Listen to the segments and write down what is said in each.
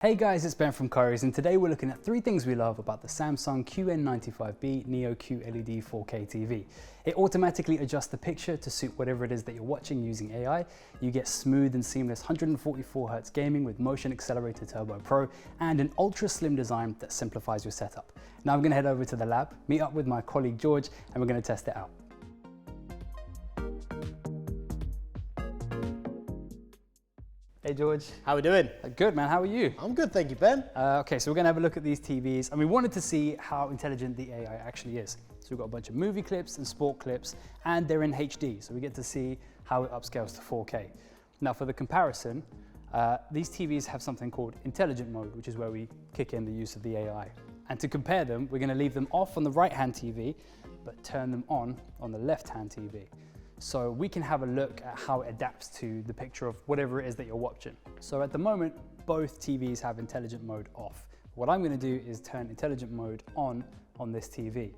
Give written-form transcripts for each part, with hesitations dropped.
Hey guys, it's Ben from Currys, and today we're looking at 3 things we love about the Samsung QN95B Neo QLED 4K TV. It automatically adjusts the picture to suit whatever it is that you're watching using AI. You get smooth and seamless 144Hz gaming with Motion Xcelerator Turbo Pro and an ultra slim design that simplifies your setup. Now I'm going to head over to the lab, meet up with my colleague George, and we're going to test it out. Hey George. How are we doing? Good man, how are you? I'm good, thank you, Ben. Okay, so we're gonna have a look at these TVs and we wanted to see how intelligent the AI actually is. So we've got a bunch of movie clips and sport clips and they're in HD, so we get to see how it upscales to 4K. Now for the comparison, these TVs have something called intelligent mode, which is where we kick in the use of the AI. And to compare them, we're gonna leave them off on the right-hand TV, but turn them on the left-hand TV. So we can have a look at how it adapts to the picture of whatever it is that you're watching. So at the moment, both TVs have intelligent mode off. What I'm going to do is turn intelligent mode on this TV.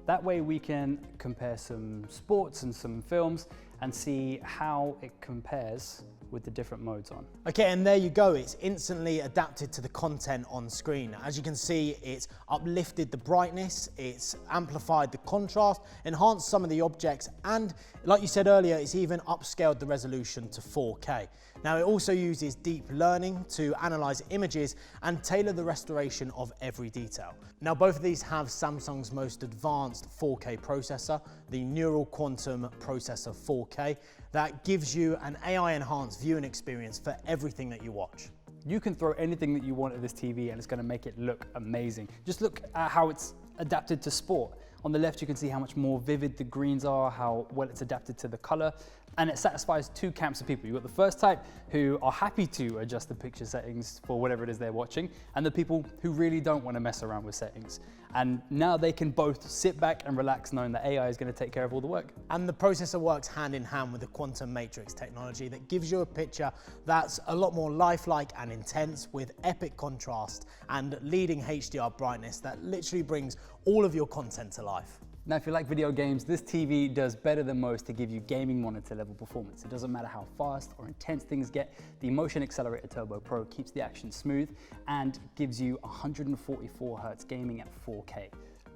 That way we can compare some sports and some films and see how it compares with the different modes on. Okay, and there you go. It's instantly adapted to the content on screen. As you can see, it's uplifted the brightness, it's amplified the contrast, enhanced some of the objects, and like you said earlier, it's even upscaled the resolution to 4K. Now, it also uses deep learning to analyze images and tailor the restoration of every detail. Now, both of these have Samsung's most advanced 4K processor, the Neural Quantum Processor 4K, that gives you an AI-enhanced viewing experience for everything that you watch. You can throw anything that you want at this TV and it's going to make it look amazing. Just look at how it's adapted to sport. On the left, you can see how much more vivid the greens are, how well it's adapted to the color, and it satisfies 2 camps of people. You've got the first type who are happy to adjust the picture settings for whatever it is they're watching, and the people who really don't want to mess around with settings. And now they can both sit back and relax knowing that AI is going to take care of all the work. And the processor works hand in hand with the quantum matrix technology that gives you a picture that's a lot more lifelike and intense, with epic contrast and leading HDR brightness that literally brings all of your content to life. Now, if you like video games, this TV does better than most to give you gaming monitor level performance. It doesn't matter how fast or intense things get, the Motion Xcelerator Turbo Pro keeps the action smooth and gives you 144Hz gaming at 4K.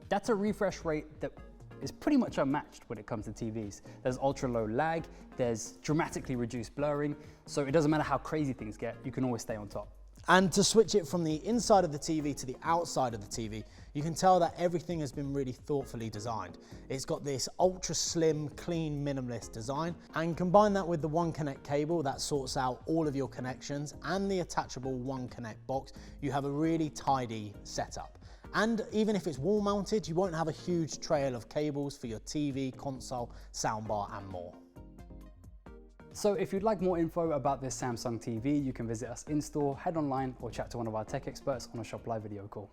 That's a refresh rate that is pretty much unmatched when it comes to TVs. There's ultra low lag, there's dramatically reduced blurring, so it doesn't matter how crazy things get, you can always stay on top. And to switch it from the inside of the TV to the outside of the TV, you can tell that everything has been really thoughtfully designed. It's got this ultra slim, clean, minimalist design, and combine that with the One Connect cable that sorts out all of your connections and the attachable One Connect box, you have a really tidy setup. And even if it's wall mounted, you won't have a huge trail of cables for your TV, console, soundbar, and more. So if you'd like more info about this Samsung TV, you can visit us in store, head online, or chat to one of our tech experts on a Shop Live video call.